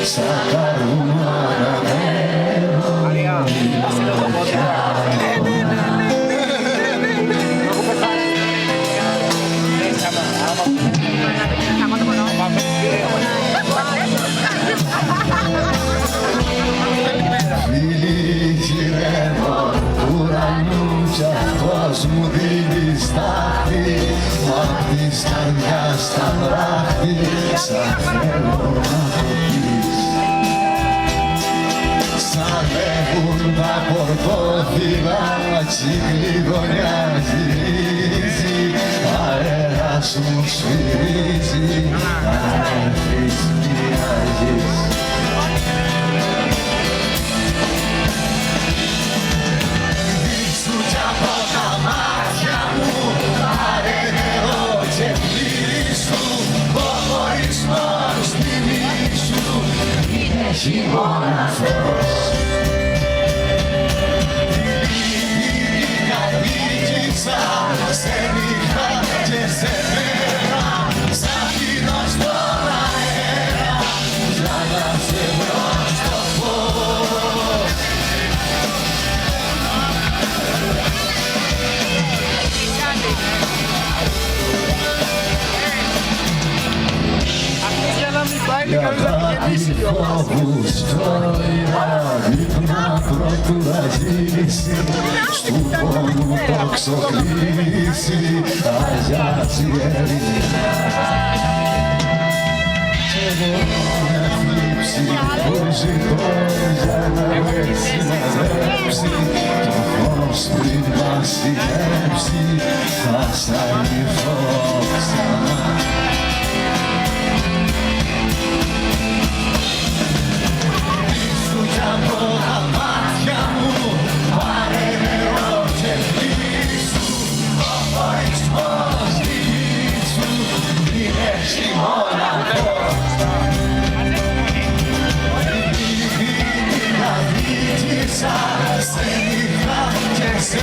σαν καρούνα φίλοι γυρεύω ουρανού κι αυτός μου δίνει στάχτη απ' της καρδιάς τα βράχτη σαν θέλω να το πεις. Σαν λέγουν τα πορτόφυλλα κι η γλυγονιά γυρίζει αέρας μου σφυρίζει αν έρθεις μοιάζεις. Δείξου κι από τα μάτια μου πάρε νερό και πλήσου ο χωρισμός θυμίσου είναι χειμώνας. Σε νύχτα και σε μέρα σαν φύλλος στον αέρα για να σε βρω στο φως. Για κάτι φόβους τώρα δείπνα πρώτου αγγίσει στου πόνου το ξοκλήσει αγιάζει ερημιά. Κι εγώ μια θλίψη που ζητώ για να με συναδέψει το φως πριν μας συνέψει θα σ' αρνηθώ ξανά. Από τα μάτια μου πάρε νερό και πλήσου ο χωρισμός θυμίσου είναι χειμώνας. Δίνει να δίκησα σε νύχτα και σε